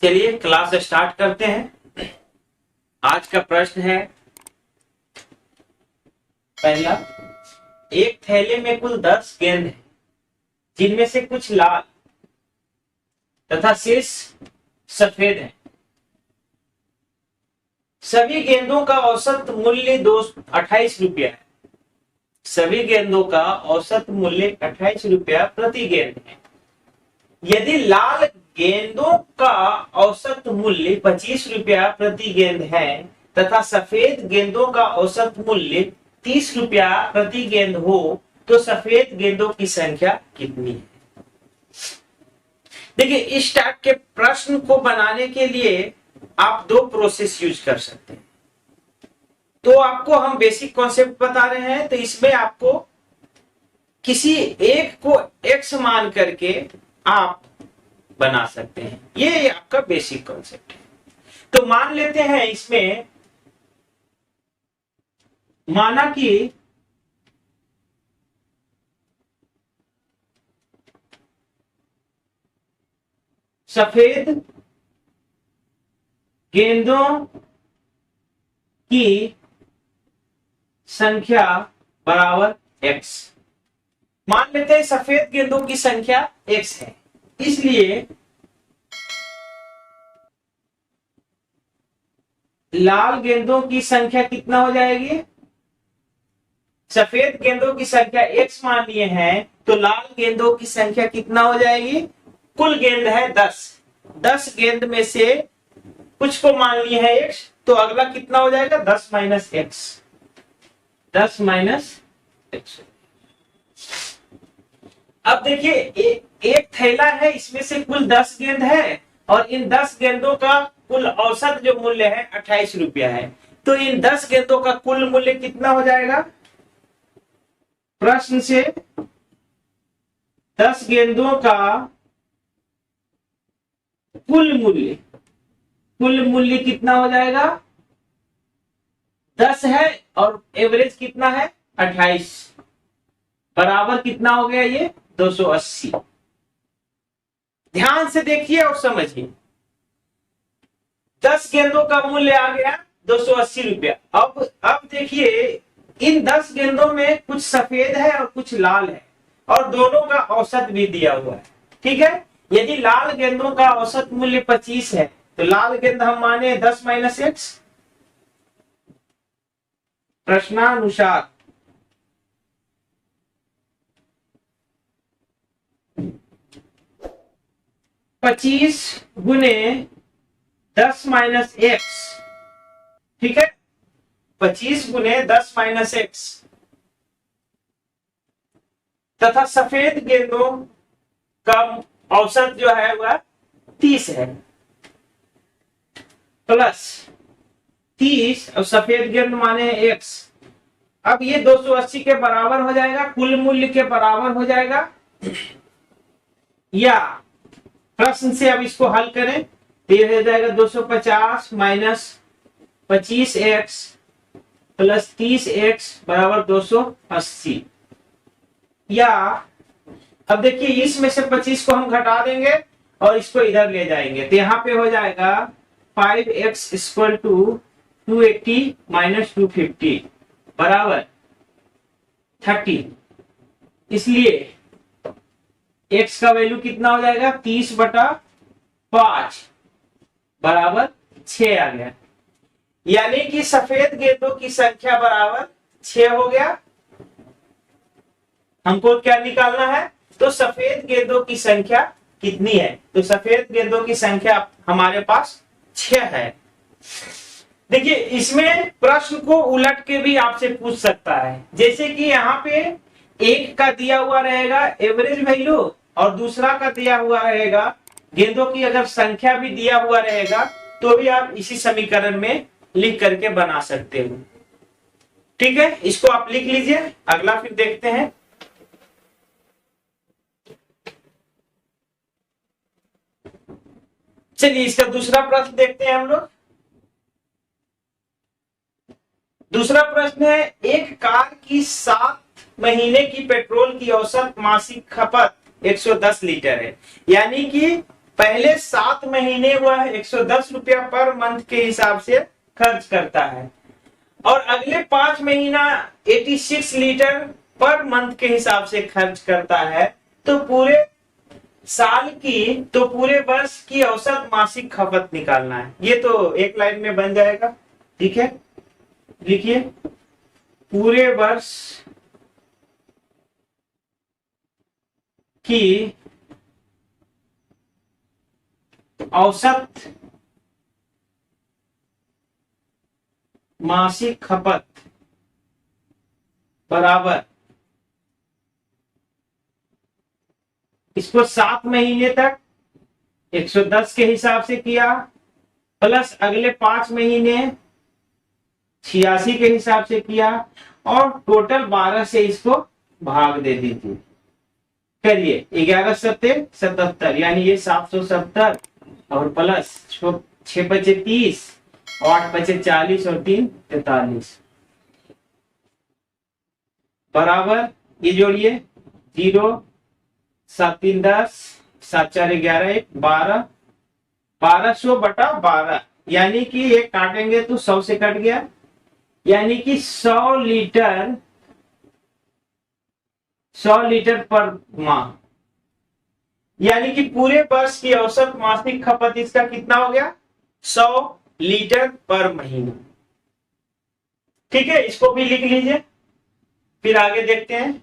चलिए class start करते हैं। आज का प्रश्न है पहला, एक थैले में कुल 10 गेंद हैं, जिनमें से कुछ लाल तथा शेष सफेद हैं। सभी गेंदों का औसत मूल्य 28 रुपया है। सभी गेंदों का औसत मूल्य 28 रुपया प्रति गेंद है। यदि लाल गेंदों का औसत मूल्य 25 रुपया प्रति गेंद है तथा सफेद गेंदों का औसत मूल्य 30 रुपया प्रति गेंद हो, तो सफेद गेंदों की संख्या कितनी है? देखिए, इस टाइप के प्रश्न को बनाने के लिए आप दो प्रोसेस यूज कर सकते हैं। तो आपको हम बेसिक कॉन्सेप्ट बता रहे हैं, तो इसमें आपको किसी एक को x मान करके आप बना सकते हैं। ये आपका बेसिक कॉन्सेप्ट है। तो मान लेते हैं, इसमें माना कि सफेद गेंदों की संख्या बराबर x। मान लेते हैं सफेद गेंदों की संख्या x है, इसलिए लाल गेंदों की संख्या कितना हो जाएगी? सफेद गेंदों की संख्या x मान लिए हैं, तो लाल गेंदों की संख्या कितना हो जाएगी? कुल गेंद है 10 गेंद में से कुछ को मान लिए है x, तो अगला कितना हो जाएगा? 10 माइनस x। 10 minus x। अब देखिए, एक थैला है, इसमें से कुल 10 गेंद है और इन 10 गेंदों का कुल औसत जो मूल्य है 28 रुपया है। तो इन 10 गेंदों का कुल मूल्य कितना हो जाएगा? प्रश्न से 10 गेंदों का कुल मूल्य कितना हो जाएगा? 10 है और एवरेज कितना है? 28, बराबर कितना हो गया? ये 280। ध्यान से देखिए और समझिए। 10 गेंदों का मूल्य आ गया 280 रुपया। अब देखिए, इन 10 गेंदों में कुछ सफेद है और कुछ लाल है, और दोनों का औसत भी दिया हुआ है। ठीक है, यदि लाल गेंदों का औसत मूल्य 25 है, तो लाल गेंद हम माने 10 माइनस x। प्रश्नानुसार 25 गुने 10 माइनस x, ठीक है, 25 गुने 10 माइनस x, तथा सफेद गेंदों का औसत जो है वह 30 है, प्लस 30 और सफेद गेंद माने x। अब ये 280 के बराबर हो जाएगा, कुल मूल्य के बराबर हो जाएगा। या प्रश्न से अब इसको हल करें तो ये हो जाएगा 250 माइनस 25x प्लस 30x बराबर 280। या अब देखिए, इसमें से 25 को हम घटा देंगे और इसको इधर ले जाएंगे, तो यहाँ पे हो जाएगा 5x इक्वल टू 280 माइनस 250 बराबर 30। इसलिए x का वैल्यू कितना हो जाएगा? 30/5 बराबर 6 आ गया। यानी कि सफेद गेंदों की संख्या बराबर 6 हो गया। हमको क्या निकालना है? तो सफेद गेंदों की संख्या कितनी है? तो सफेद गेंदों की संख्या हमारे पास 6 है। देखिए, इसमें प्रश्न को उलट के भी आपसे पूछ सकता है, जैसे कि यहाँ पे एक का दिया हुआ रहेगा एवरेज वैल्यू और दूसरा का दिया हुआ रहेगा गेंदों की अगर संख्या भी दिया हुआ रहेगा, तो भी आप इसी समीकरण में लिख करके बना सकते हो। ठीक है, इसको आप लिख लीजिए। अगला फिर देखते हैं। चलिए, इसका दूसरा प्रश्न देखते हैं हम लोग। दूसरा प्रश्न है, एक कार की 7 महीने की पेट्रोल की औसत मासिक खपत 110 लीटर है। यानी कि पहले 7 महीने वह 110 रुपया पर मंथ के हिसाब से खर्च करता है और अगले 5 महीना 86 लीटर पर मंथ के हिसाब से खर्च करता है, तो पूरे वर्ष की औसत मासिक खपत निकालना है। ये तो एक लाइन में बन जाएगा। ठीक है, लिखिए पूरे वर्ष की औसत मासिक खपत बराबर, इसको 7 महीने तक 110 के हिसाब से किया प्लस अगले 5 महीने 86 के हिसाब से किया और टोटल 12 से इसको भाग दे दीजिए। करिए 11 सत्ते 77, यानी ये 770 और प्लस 6 बचे 30, 8 बचे 40 और 3 43 बराबर, ये जोड़िए 0 7 3 10 7 4 11 12, 1200 बटा 12, यानी कि ये काटेंगे तो 100 से कट गया, यानी कि 100 लीटर पर माह, यानी कि पूरे वर्ष की औसत मासिक खपत इसका कितना हो गया 100 लीटर पर महीना। ठीक है, इसको भी लिख लीजिए, फिर आगे देखते हैं।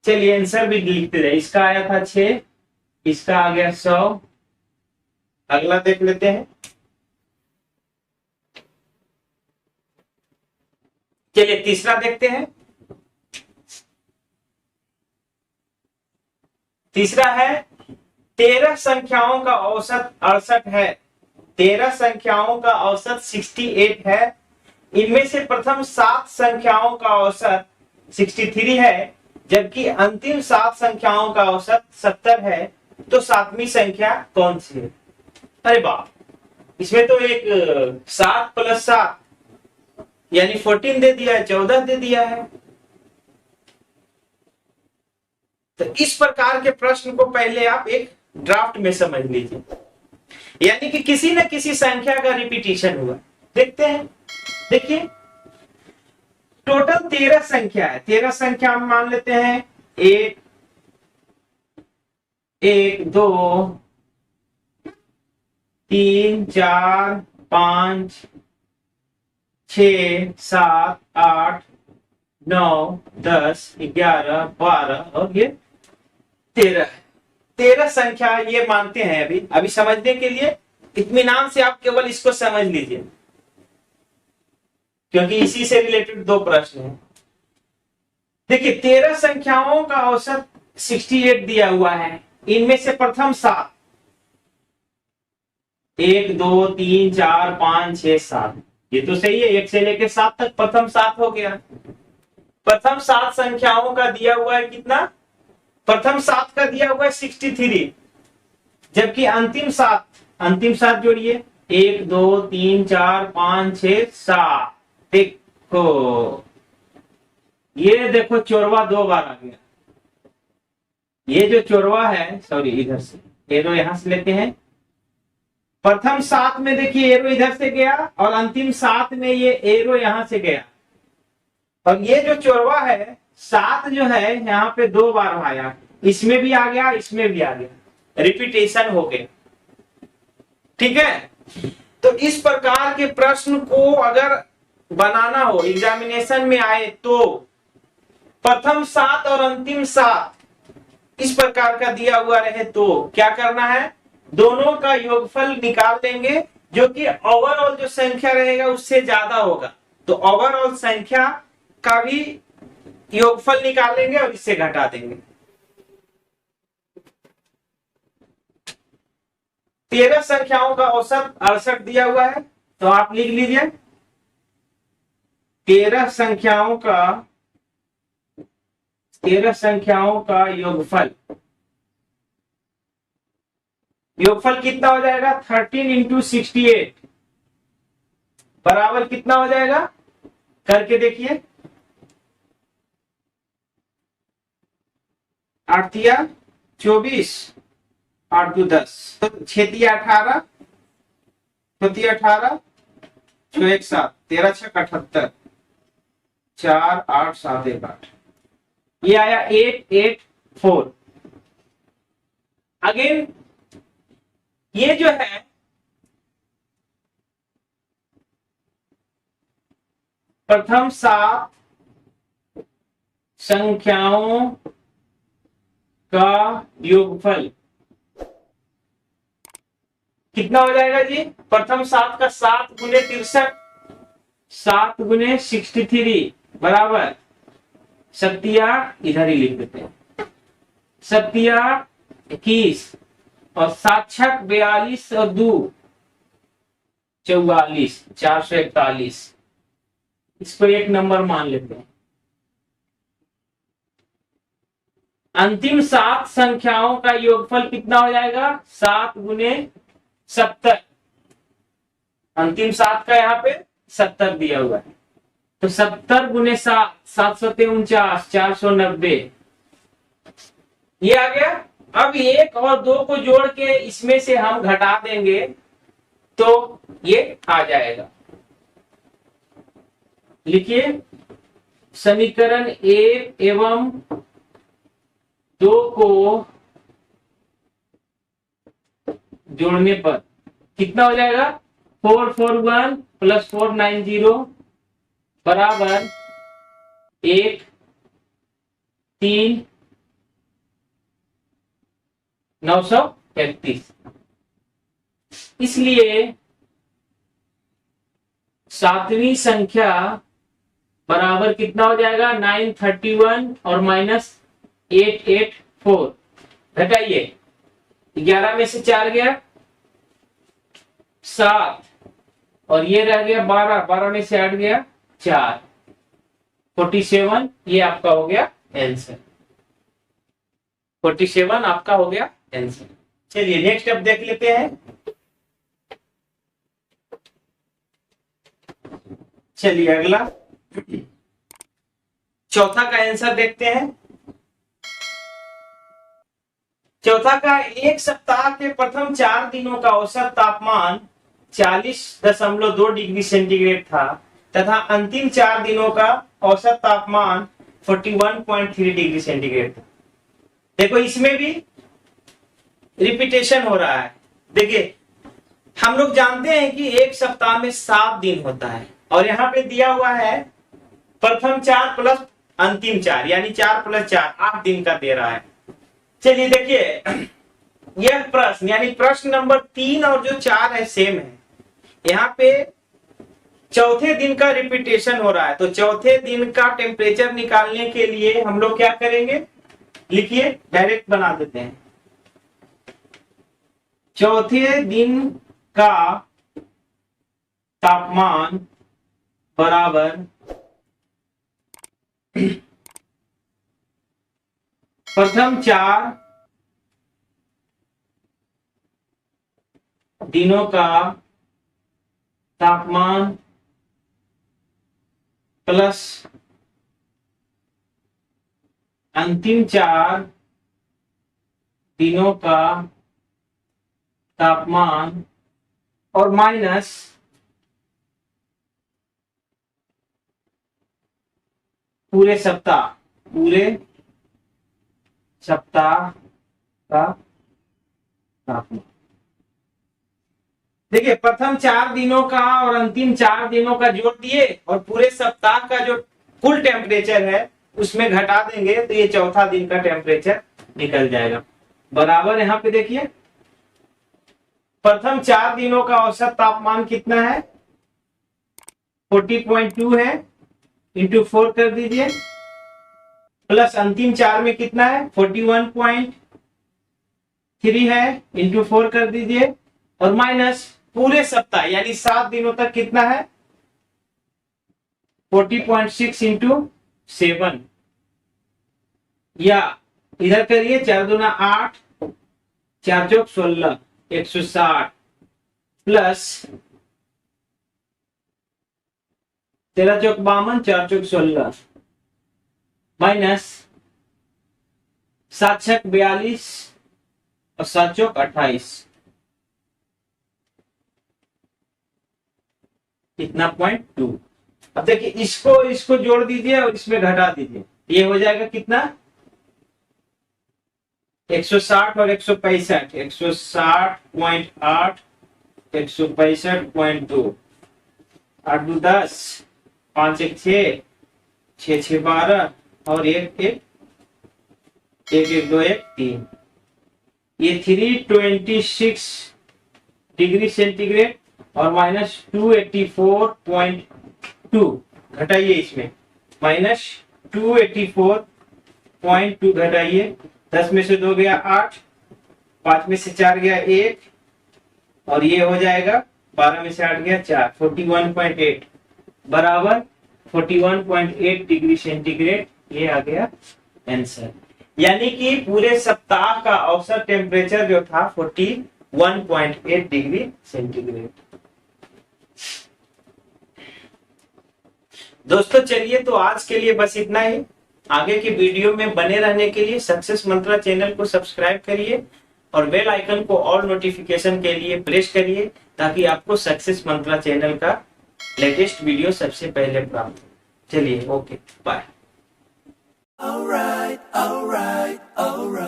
चलिए आंसर भी लिखते रहे। इसका आया था 6, इसका आ गया 100। अगला देख लेते हैं। चलिए तीसरा देखते हैं। तीसरा है 13 संख्याओं का औसत 68 है, 13 संख्याओं का औसत 68 है, इनमें से प्रथम 7 संख्याओं का औसत 63 है, जबकि अंतिम 7 संख्याओं का औसत 70 है, तो 7वीं संख्या कौन सी है? अरे बाप, इसमें तो एक 7 + 7 यानी 14 दे दिया है, 14 दे दिया है। तो इस प्रकार के प्रश्न को पहले आप एक ड्राफ्ट में समझ लीजिए, यानी कि किसी न किसी संख्या का रिपीटिशन हुआ। देखते हैं, देखिए टोटल 13 संख्या है। 13 संख्या हम मान लेते हैं 1 1 2 3 4 5 6 7 8 9 10 11 12 और ये 13। 13 संख्या ये मानते हैं। अभी समझने के लिए इत्मीनान से आप केवल इसको समझ लीजिए, क्योंकि इसी से रिलेटेड 2 प्रश्न हैं। देखिए 13 संख्याओं का औसत 68 दिया हुआ है, इनमें से प्रथम 7 1 2 3 4 5 6 7, ये तो सही है, 1 से लेकर 7 तक प्रथम 7 हो गया। प्रथम 7 संख्याओं का दिया हुआ है कितना? प्रथम 7 का दिया हुआ है 63, जबकि अंतिम 7 जोड़िए 1 2 3 4 5 6 7। देखो ये देखो चोरवा 2 बार आ गया। ये जो चोरवा है, सॉरी इधर से एरो यहां से लेते हैं। प्रथम 7 में देखिए एरो इधर से गया और अंतिम 7 में ये एरो यहां से गया, और ये जो चोरवा है 7 जो है यहाँ पे 2 बार आया, इसमें भी आ गया, इसमें भी आ गया, रिपीटेशन हो गया। ठीक है, तो इस प्रकार के प्रश्न को अगर बनाना हो, एग्जामिनेशन में आए, तो प्रथम 7 और अंतिम 7 इस प्रकार का दिया हुआ रहे तो क्या करना है, दोनों का योगफल निकाल लेंगे, जो कि ओवरऑल जो संख्या रहेगा उससे ज्यादा होगा, तो ओवरऑल संख्या का भी योगफल निकालेंगे और इससे घटा देंगे। 13 संख्याओं का औसत 68 दिया हुआ है, तो आप लिख लीजिए 13 संख्याओं का योगफल कितना हो जाएगा? 13 × 68 बराबर कितना हो जाएगा? करके देखिए, 8 × 24, 8 2 10, तो 6 18, 6 18, 6 1 7, 13 6 78, 4 8 7 1 8, ये आया 8 8 4। अगेन ये जो है प्रथम 7 संख्याओं का योगफल कितना हो जाएगा जी? प्रथम 7 का 7 गुने 63, 7 गुने 63 बराबर 7 इधर ही लिख देते हैं, 7 21 और 7 6 42 और 2 44, 441। इसको एक नंबर मान लेते हैं। अंतिम 7 संख्याओं का योगफल कितना हो जाएगा? 7 गुने 70। अंतिम 7 का यहाँ पे 70 दिया हुआ है, तो 70 गुने 7, 749, 490, ये आ गया। अब 1 और 2 को जोड़ के इसमें से हम घटा देंगे तो ये आ जाएगा। लिखिए, समीकरण 1 एवं 2 को जोड़ने पर कितना हो जाएगा? 441 प्लस 490 बराबर 1 3 931। इसलिए 7वीं संख्या बराबर कितना हो जाएगा? 931 और माइनस 884। घटाइए, 11 में से 4 गया 7 और ये रह गया 12, 12 में से 8 गया 4, 47। ये आपका हो गया आंसर, 47 आपका हो गया आंसर। चलिए नेक्स्ट अब देख लेते हैं। चलिए अगला चौथा का आंसर देखते हैं। चौथा का, एक सप्ताह के प्रथम 4 दिनों का औसत तापमान 40.2 डिग्री सेंटीग्रेड था तथा अंतिम 4 दिनों का औसत तापमान 41.3 डिग्री सेंटीग्रेड था। देखो इसमें भी रिपीटेशन हो रहा है। देखिए हम लोग जानते हैं कि एक सप्ताह में 7 दिन होता है और यहाँ पे दिया हुआ है प्रथम 4 प्लस अंतिम 4, यानी 4 प्लस 4 8 दिन का दे रहा है। चलिए देखिए, यह प्रश्न यानी प्रश्न नंबर 3 और जो 4 है सेम है। यहाँ पे चौथे दिन का रिपीटेशन हो रहा है, तो चौथे दिन का टेम्परेचर निकालने के लिए हम लोग क्या करेंगे? लिखिए, डायरेक्ट बना देते हैं। चौथे दिन का तापमान बराबर प्रथम 4 दिनों का तापमान प्लस अंतिम 4 दिनों का तापमान और माइनस पूरे सप्ताह का तापमान। देखिए प्रथम 4 दिनों का और अंतिम 4 दिनों का जोड़ दिए और पूरे सप्ताह का जो कुल टेम्परेचर है उसमें घटा देंगे तो ये चौथा दिन का टेम्परेचर निकल जाएगा। बराबर यहाँ पे देखिए, प्रथम 4 दिनों का औसत तापमान कितना है? 40.2 है, इंटू 4 कर दीजिए, प्लस अंतिम 4 में कितना है? 41.3 है, इंटू 4 कर दीजिए, और माइनस पूरे सप्ताह यानी 7 दिनों तक कितना है? 40.6 इंटू 7, या इधर करिए 4 दूना 8, 4 चौक 16, 160 प्लस 13 चौक 52, 4 चौक 16 माइनस 7 छक 42 और 7 चौक 28, कितना 0.2। अब देखिए इसको इसको जोड़ दीजिए और इसमें घटा दीजिए, ये हो जाएगा कितना 160 और 165, 160.8 165.2, 8 2 10, 5 1 6, 6 6 12 और 1 1 1 1 2 1 3, ये 326 डिग्री सेंटीग्रेड और -284.2 घटाइए, इसमें -284.2 घटाइए, 10 में से 2 गया 8, 5 में से 4 गया 1 और ये हो जाएगा 12 में से 8 गया 4, 41.8 बराबर 41.8 डिग्री सेंटीग्रेड, ये आ गया आंसर। यानी कि पूरे सप्ताह का औसत टेम्परेचर जो था 41.8 डिग्री सेंटीग्रेड। दोस्तों चलिए, तो आज के लिए बस इतना ही। आगे की वीडियो में बने रहने के लिए सक्सेस मंत्रा चैनल को सब्सक्राइब करिए और बेल आइकन को ऑल नोटिफिकेशन के लिए प्रेस करिए, ताकि आपको सक्सेस मंत्रा चैनल का लेटेस्ट वीडियो सबसे पहले प्राप्त हो। चलिए, okay, bye. Alright, alright, alright.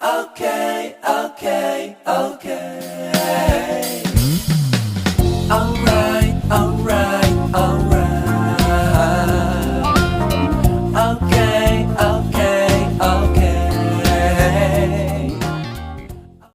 Okay, okay, okay.